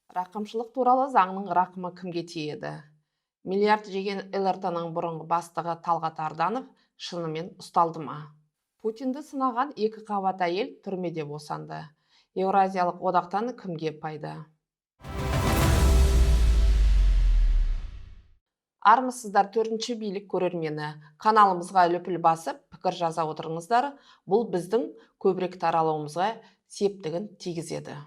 Рақымшылық туралы заңның рақымы кімге тиеді? Миллиард жеген ЛРТ-ның бұрынғы бастығы Талғат Арданов шынымен ұсталды ма? Путинді сынаған екі қабат әйел түрмеде босанды. Еуразиялық одақтан кімге пайда? Армысыздар, төртінші билік көрермені. Каналымызға лүпіл басып, пікір жаза отырыңыздар. Бұл біздің көбірек таралуымызға септігін тигізеді.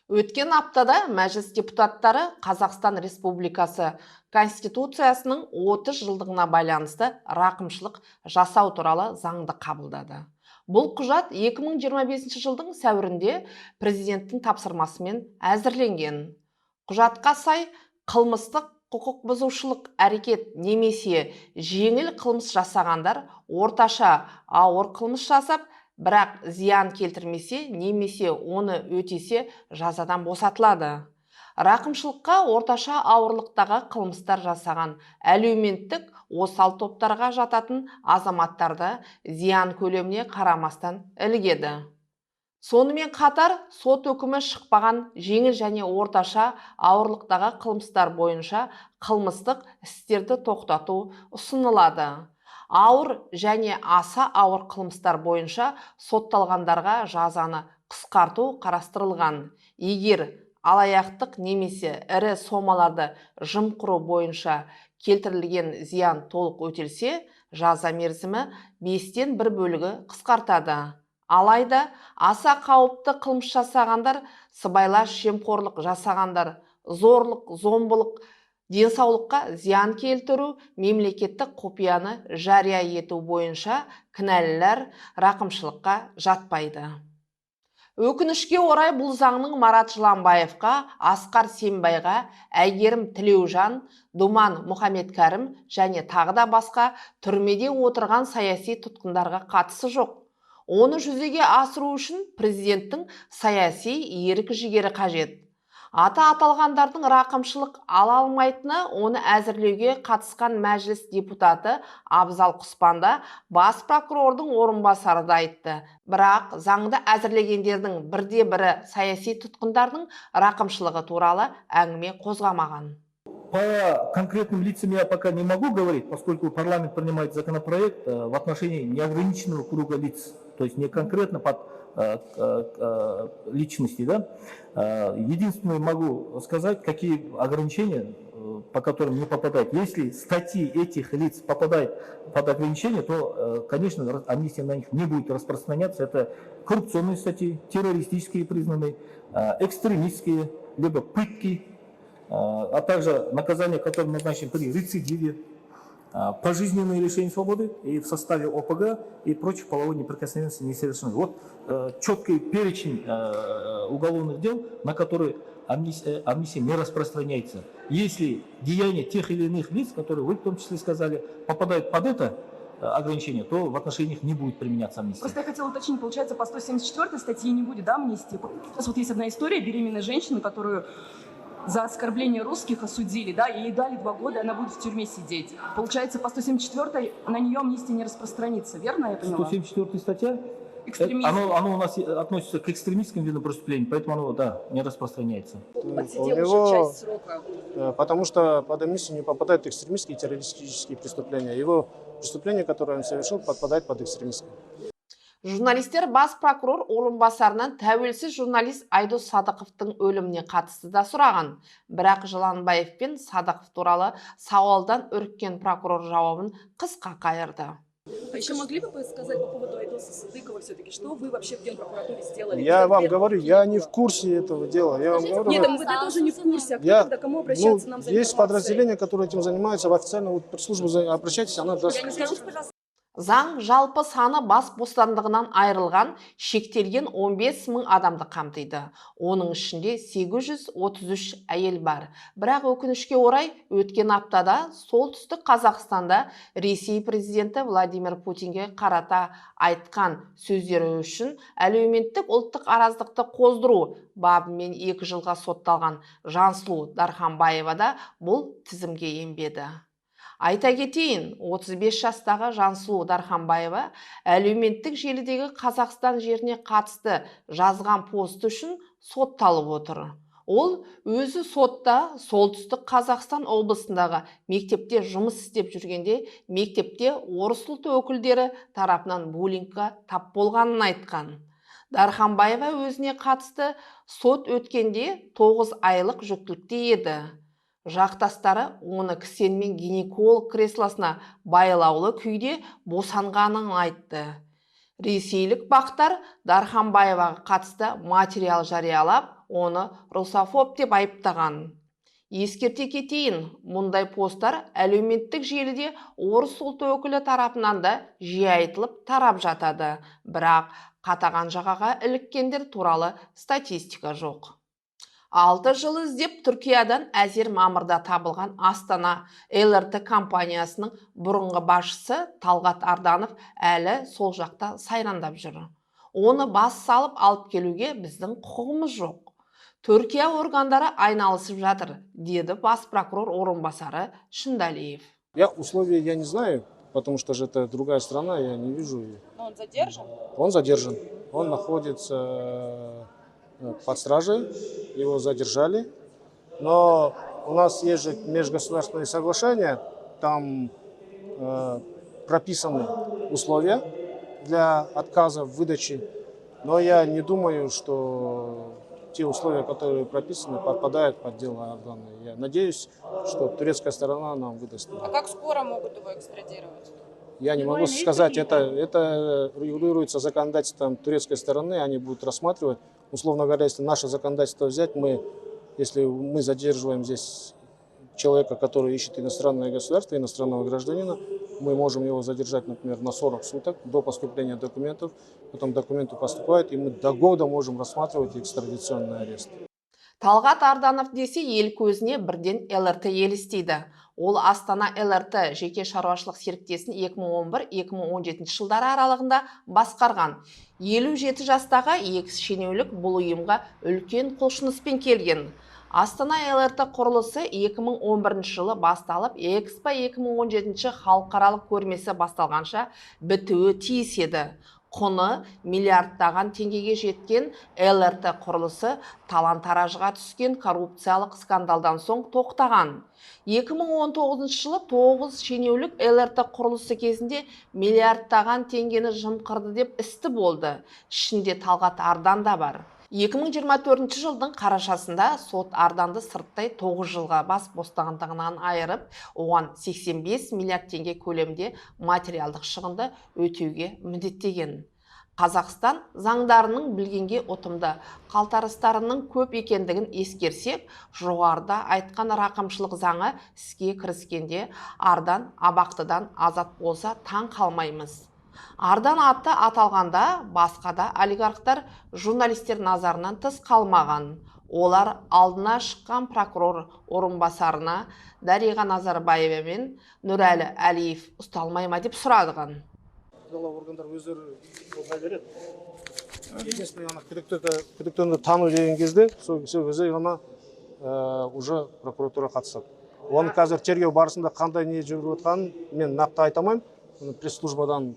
Өткен аптада мәжіліс депутаттары Қазақстан Республикасы Конституциясының 30 жылдығына байланысты рақымшылық жасау туралы заңды қабылдады. Бұл құжат 2025 жылдың сәуірінде президенттің тапсырмасымен әзірленген. Құжатқа сай қылмыстық құқық бұзушылық әрекет немесе жеңіл қылмыс жасағандар орташа ауыр қылмыс жасап, бірақ зиян келтірмесе немесе оны өтесе жазадан босатылады. Рақымшылыққа орташа ауырлықтағы қылмыстар жасаған әлеуметтік осал топтарға жататын азаматтарды зиян көлеміне қарамастан ілігеді. Сонымен қатар сот үкімі шықпаған жеңіл және орташа ауырлықтағы қылмыстар бойынша қылмыстық істерді тоқтату ұсынылады. Ауыр және аса ауыр қылмыстар бойынша сотталғандарға жазаны қысқарту қарастырылған. Егер алаяқтық немесе ірі сомаларды жымқыру бойынша келтірілген зиян толық өтелсе, жаза мерзімі 5-тен 1 бөлігі қысқартады. Алайда аса қауіпті қылмыс жасағандар, сыбайлас жемқорлық жасағандар, зорлық, зомбылық, денсаулыққа зиян келтіру, мемлекеттік құпияны жария ету бойынша кінәлілер рақымшылыққа жатпайды. Өкінішке орай бұл заңның Марат Жыланбаевқа, Асқар Сембайға, Әйгерім Тілеужан, Думан Мұхаммедкәрім және тағы да басқа түрмеде отырған саяси тұтқындарға қатысы жоқ. Оны жүзеге асыру үшін президенттің саяси ерік-жігері қажет. Аталғандардың рақымшылық ала алмайтыны оны әзірлеуге қатысқан мәжіліс депутаты Абзал Құспанда бас прокурордың орынбасары да айтты. Бірақ заңды әзірлегендердің бірде-бірі саяси тұтқындардың рақымшылығы туралы әңгіме қозғамаған. По конкретным лицам я пока не могу говорить, поскольку парламент принимает законопроект в отношении неограниченного круга лиц, то есть не конкретно под личности. Да? Единственное могу сказать, какие ограничения, по которым не попадают. Если статьи этих лиц попадают под ограничения, то, конечно, амнистия на них не будет распространяться. Это коррупционные статьи, террористические признанные, экстремистские, либо пытки, а также наказание, которое назначено при рецидиве, пожизненное лишение свободы и в составе ОПГ и прочих половой неприкосновенности несовершеннолетних. Вот четкий перечень уголовных дел, на которые амнистия не распространяется. Если деяния тех или иных лиц, которые вы в том числе сказали, попадают под это ограничение, то в отношении них не будет применяться амнистия. Просто я хотела уточнить, получается, по 174 статье не будет, да, амнистии? Сейчас вот есть одна история беременной женщины, которую за оскорбление русских осудили, да, и ей дали 2 года, и она будет в тюрьме сидеть. Получается, по 174 на нее амнистия не распространится, верно я поняла? 174 статья? Оно у нас относится к экстремистским видам преступлений, поэтому оно, да, не распространяется. Отсидел уже часть срока. Потому что под амнистию не попадают экстремистские и террористические преступления. Его преступление, которое он совершил, подпадает под экстремистские. Журналистер бас прокурор орынбасарынан тәуелсіз журналист Айдос Садықовтың өліміне қатысты да сұраған. Бірақ Жыланбаев пен Садықов туралы сауалдан үріккен прокурор жауабын қысқа қайырды. А еще могли бы сказать по поводу Айдоса Садыкова все-таки, что вы вообще в Генпрокуратуре сделали? Я вам говорю, я не в курсе этого дела. Я вам говорю, нет, вы тоже не в курсе. А кто тогда, кому обращаться нам за информацией? Есть подразделения, которые этим занимаются, в официальную пресс-службу обращайтесь, она даст. Скажите, пожалуйста. Заң жалпы саны бас бостандығынан айырылған шектелген 15 мың адамды қамтиды. Оның ішінде 833 әйел бар. Бірақ өкінішке орай өткен аптада солтүстік Қазақстанда Ресей президенті Владимир Путинге қарата айтқан сөздері үшін әлеуметтік ұлттық араздықты қоздыру бабымен 2 жылға сотталған Жансұлу Дарханбаева да бұл тізімге енбеді. Айта кетейін, 35 жастағы Жансұлу Дарханбаева әлеуметтік желідегі Қазақстан жеріне қатысты жазған пост үшін сотталып отыр. Ол өзі сотта солтүстік Қазақстан облысындағы мектепте жұмыс істеп жүргенде, мектепте орыс ұлты өкілдері тарапынан буллингқа тап болғанын айтқан. Дарханбаева өзіне қатысты сот өткенде 9 айлық жүктілікте еді. Жақтастары оны кісенмен гинеколог креслосына байлаулы күйде босанғанын айтты. Ресейлік бақтар Дарханбаеваға қатысты материал жариялап, оны русофоб деп айыптаған. Ескерте кетейін, мұндай посттар әлеуметтік желіде орыс ұлты өкілі тарапынан да жиі айтылып тарап жатады, бірақ қатаған жағаға іліккендер туралы статистика жоқ. 6 жыл іздеп Түркиядан әзер мамырда табылған Астана ЛРТ компаниясының бұрынғы басшысы Талғат Арданов әлі сол жақта сайрандап жүр. Оны бас салып алып келуге біздің құқығымыз жоқ. Түркия органдары айналысып жатыр, деді бас прокурор орынбасары Шындалиев. Условия я не знаю, потому что же это другая страна, я не вижу ее. Но он задержан? Он задержан. Он находится под стражей, его задержали. Но у нас есть же межгосударственные соглашения, там прописаны условия для отказа в выдаче. Но я не думаю, что те условия, которые прописаны, подпадают под дело Ардана. Я надеюсь, что турецкая сторона нам выдаст. А как скоро могут его экстрадировать? Я не могу сказать, это регулируется законодательством турецкой стороны, они будут рассматривать. Условно говоря, если наше законодательство взять, если мы задерживаем здесь человека, который ищет иностранное государство, иностранного гражданина, мы можем его задержать, например, на 40 суток до поступления документов. Потом документы поступают, и мы до года можем рассматривать экстрадиционный арест. Талғат Арданов десе ел көзіне бірден ЛРТ елестейді. Ол Астана ЛРТ жеке шаруашылық серіктесін 2011-2017 жылдары аралығында басқарған. 57 жастағы шенеулік бұл ұйымға үлкен құлшыныспен келген. Астана ЛРТ құрылысы 2011 жылы басталып, Экспо 2017 халықаралық көрмесі басталғанша бітуі тиіс еді. Құны миллиардтаған теңгеге жеткен ЛРТ құрылысы талан-таражға түскен коррупциялық скандалдан соң тоқтаған. 2019 жылы 9 шенеулік ЛРТ құрылысы кезінде миллиардтаған теңгені жымқырды деп істі болды. Ішінде Талғат Ардан да бар. 2024 жылдың қарашасында сот Арданды сырттай 9 жылға бас бостандығынан айырып, оған 85 миллиард теңге көлемде материалдық шығынды өтеуге міндеттеген. Қазақстан заңдарының білгенге ұтымды қалтарыстарының көп екендігін ескерсек, жоғарыда айтқан рақымшылық заңы іске кіріскенде Ардан абақтыдан азат болса таң қалмаймыз. Ардан аты аталғанда басқа да олигархтар журналистер назарынан тыс қалмаған. Олар алдына шыққан прокурор орынбасарына Дариға Назарбаева мен Нұрәлі Әлиев ұсталмай ма деп сұрадыған. Органдар өздері болмай береді. Единственное, күдіктіні тану деген кезде, сол кезде ғана уже прокуратура қатысады. Оның қазір тергеу барысында қандай не жүріп жатқанын мен нақты айтамаймын. Пресс-службадан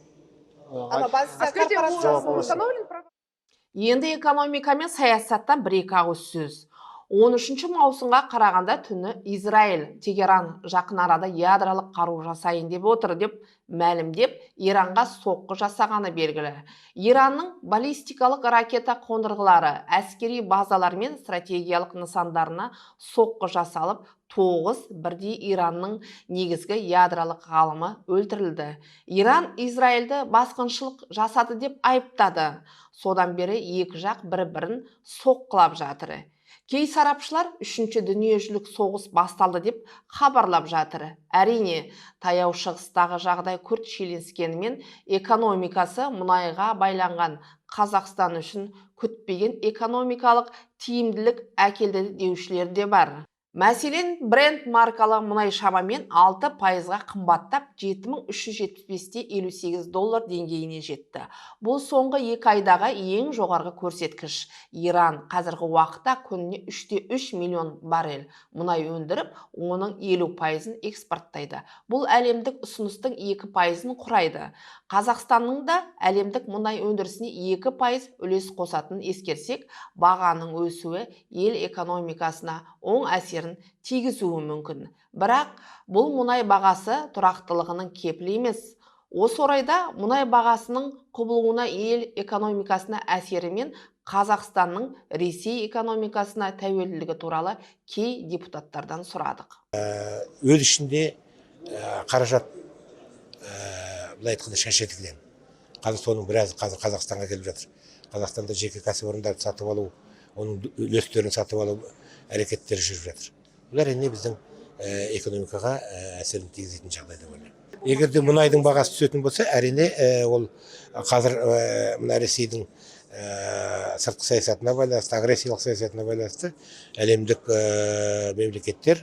Енді экономика мен саясаттан бір-екі ауыз сөз. 13 маусымға қарағанда түні Израиль Тегеран жақын арада ядролық қару жасайын деп отыр деп мәлімдеп, Иранға соққы жасағаны белгілі. Иранның баллистикалық ракета қондырғылары әскери базалар мен стратегиялық нысандарына соққы жасалып, 9 бірдей Иранның негізгі ядролық ғалымы өлтірілді. Иран Израильді басқыншылық жасады деп айыптады. Содан бері екі жақ бір-бірін соққылап жатыр. Кей сарапшылар 3-ші дүниежүзілік соғыс басталды деп хабарлап жатыр. Әрине, таяу шығыстағы жағдай күрт шиеленіскенімен экономикасы мұнайға байланған Қазақстан үшін күтпеген экономикалық тиімділік әкелді деушілер де бар. Мәселен, бренд маркалы мұнай шамамен 6%-ға қымбаттап, $7375.58 деңгейіне жетті. Бұл соңғы 2 айдағы ең жоғарғы көрсеткіш. Иран қазіргі уақытта күніне 3,3 миллион баррель мұнай өндіріп, оның 50%-ын экспорттайды. Бұл әлемдік ұсыныстың 2%-ын құрайды. Қазақстанның да әлемдік мұнай өндірісіне 2% үлес қосатынын ескерсек, бағаның өсуі ел экономикасына оң әсерін тигізуі мүмкін. Бірақ бұл мұнай бағасы тұрақтылығының кепілі емес. Осы орайда мұнай бағасының құбылуына ел экономикасына әсері мен Қазақстанның Ресей экономикасына тәуелділігі туралы кей депутаттардан сұрадық. Өз ішінде қаражат былай айтқанда шешетілген. Қазір соның біразы қазір Қазақстанға келіп жатыр. Қазақстанда жеке кәсіпорындарды сатып алу, оның үлестерін сатып алу әрекеттері жүріп жатыр. Бұлар әрине біздің экономикаға әсерін тигізетін жағдайда болады. Егер де мұнайдың бағасы түсетін болса, әрине ол қазір мына Ресейдің сыртқы саясатына байланысты, агрессиялық саясатына байланысты әлемдік мемлекеттер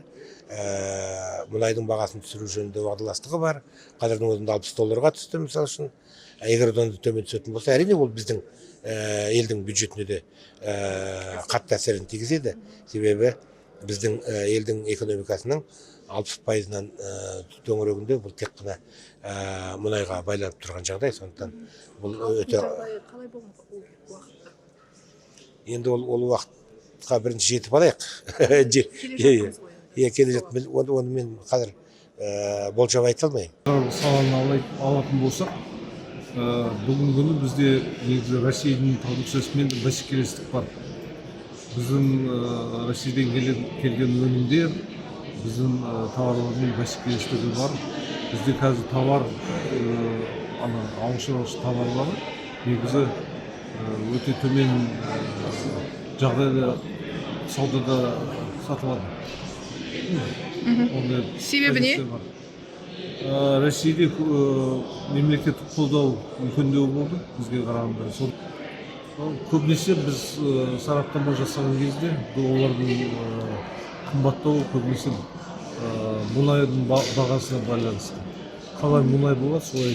мұнайдың бағасын түсіру жөнінде уағдаластығы бар. Қазірдің өзінде $60 түсті, мысалы үшін. Егер одан төмен түсетін болса, әрине ол біздің елдің бюджетіне де қатты әсерін тигізеді. Себебі біздің елдің экономикасының 60%-нан төңірегінде бұл тек қана мұнайға байланып тұрған жағдай. Сондықтан бұл өте... Енді ол уақытқа бірінші жетіп алайық. Келе жатып, оны мен қазір болжап айта алмаймын. Саланы алатын болсақ, бүгінгі күні бізде негізі Ресейдің продукциясымен бәсекелестік бар. Біздің Ресейден келген өнімдер, біздің тауарлармен бәсекелестігі бар. Бізде қазір товар, ауыл шаруашылық товарлары негізі өте төмен жағдайда саудада сатылады. Себебі не? Ресейде мемлекеттік қолдау үлкендеу болды бізге қарағанда. Көбінесе біз сараптама жасаған кезде олардың қымбаттауы көбінесе мұнайдың бағасына байланысты. Қалай мұнай болады, солай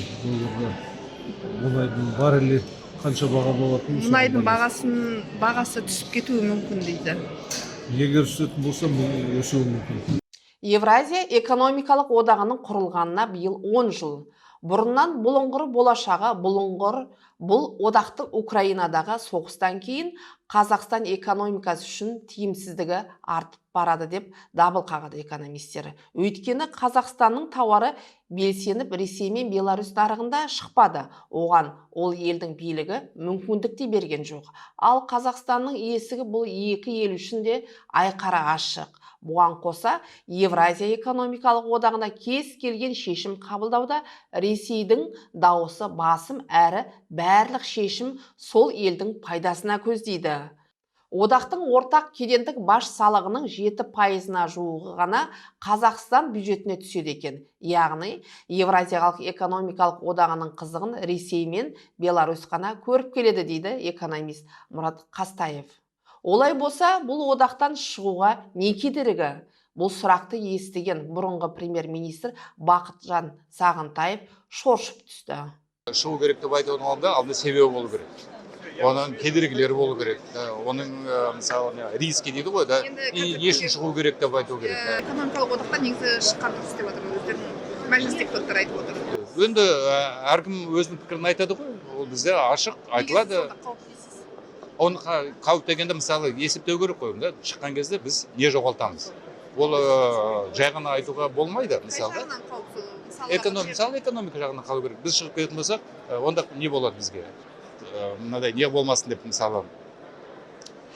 мұнайдың баррелі қанша баға болатын. Мұнайдың бағасы түсіп кетуі мүмкін дейді. Егер түсетін болса, өсуі мүмкін. Евразия экономикалық одағының құрылғанына биыл 10 жыл. Бұрыннан бұлыңғыр болашағы бұл одақтың Украинадағы соғыстан кейін Қазақстан экономикасы үшін тиімсіздігі артып барады деп дабыл қағады экономистері. Өйткені Қазақстанның тауары белсеніп Ресей мен Беларусь нарығында шықпады. Оған ол елдің билігі мүмкіндік те берген жоқ. Ал Қазақстанның есігі бұл екі ел үшін де айқара ашық. Бұған қоса, Евразия экономикалық одағына кез келген шешім қабылдауда Ресейдің дауысы басым әрі барлық шешім сол елдің пайдасына көздейді. Одақтың ортақ кедендік баж салығының 7%-на жуығы ғана Қазақстан бюджетіне түседі екен. Яғни, Евразиялық экономикалық одағының қызығын Ресей мен Беларусь қана көріп келеді дейді экономист Мұрат Қастаев. Олай болса, бұл одақтан шығуға не кедергі? Бұл сұрақты естіген бұрынғы премьер-министр Бақытжан Сағынтаев шоршып түсті. Шығу керек деп айтудың алдында алды себебі болу керек. Оның кедергілері болу керек. Оның мысалы риски дейді ғой, не үшін шығу керек деп айту керек. Экономикалық одақтан негізі шыққан дұрыс деп отыр, өздерінің мәжіліс депутаттары айтып отыр. Енді әркім өзінің пікірін айтады ғой, ол бізде ашық айтылады. Оны қауіп дегенде мысалы есептеу керек қой, шыққан кезде біз не жоғалтамыз. Ол жай ғана айтуға болмайды, мысалы. Мысалы экономика жағынан қалу керек. Біз шығып кететін болсақ, онда не болады бізге? Мынадай не болмасын деп, мысалы,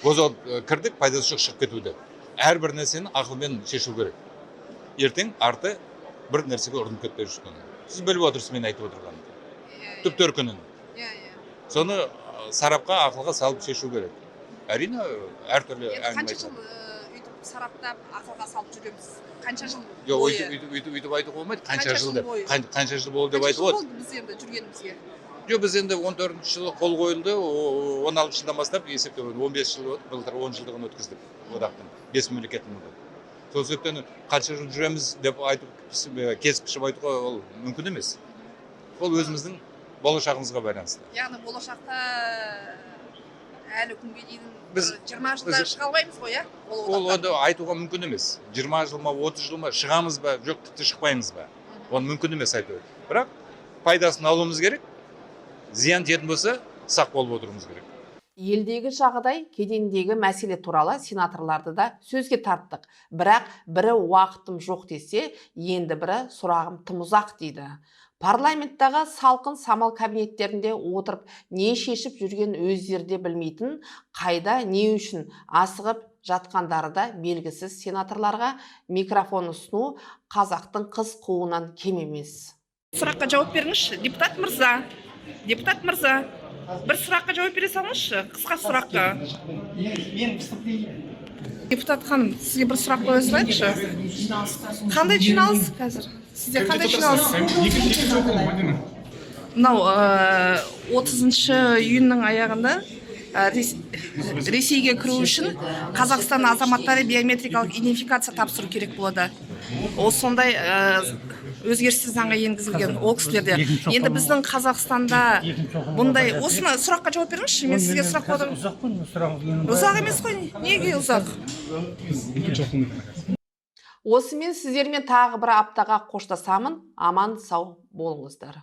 өзі кірдік, пайдасы жоқ шығып кетуді. Әрбір нәрсені ақылмен шешу керек. Ертең арты бір нәрсеге ұрынып кетпей жүрсін. Сіз біліп отырсыз мен айтып отырғанымды. Түп төркінін. Соны сарапқа, ақылға салып шешу керек. Әрине, әртүрлі әңгіме айтады. Қанша жыл өйтіп сараптап, ақылға салып жүреміз? Қанша жыл бойы? Жоқ, өйтіп айтуға болмайды. Қанша жыл деп. Қанша жыл болды деп айтып отыр. Қанша жыл болды біз енді жүргенімізге? Жоқ, біз енді 14 жылы қол қойылды, 16 жылдан бастап есептеп 15 жыл болды, былтыр 10 жылдығын өткіздік одақтың, 5 мемлекеттің. сол себептен қанша жыл жүреміз деп айтып кесіп пішіп айтуға ол мүмкін емес. Ол өзіміздің болашағымызға байланысты. Яғни болашақта әлі күнге дейін Біз- 20 жылда шыға алмаймыз ғой, иә? Ол оны айтуға мүмкін емес. 20 жыл ма, 30 жыл ма шығамыз ба, жоқ тіпті шықпаймыз ба. Оны мүмкін емес айту. Бірақ пайдасын алуымыз керек. Зиян тиетін болса, сақ болып отыруымыз керек. Елдегі жағдай, кедендегі мәселе туралы сенаторларды да сөзге тарттық. Бірақ бірі уақытым жоқ десе, енді бірі сұрағым тым ұзақ дейді. Парламенттағы салқын самал кабинеттерінде отырып не шешіп жүрген өздері де білмейтін, қайда не үшін асығып жатқандары да белгісіз сенаторларға микрофон ұсыну қазақтың қыз қуынан кем емес. Сұраққа жауап беріңізші, депутат мырза. Депутат мырза, бір сұраққа жауап бере салыңызшы, қысқа сұраққа. Депутат ханым, сізге бір сұрақ қоя салайыншы. Қандай жиналыс қазір? Сізде қандай жиналыс? Мынау 30 июньнің аяғында Ресейге кіру үшін Қазақстан азаматтары биометрикалық идентификация тапсыру керек болады. Ол сондай өзгеріссіз заңға енгізілген ол кісілерде. Енді біздің Қазақстанда бұндай, осыны сұраққа жауап беріңізші, мен сізге сұрақ қойдым. Ұзақ емес қой, неге ұзақ? Осымен сіздермен тағы бір аптаға қоштасамын. Аман сау болыңыздар.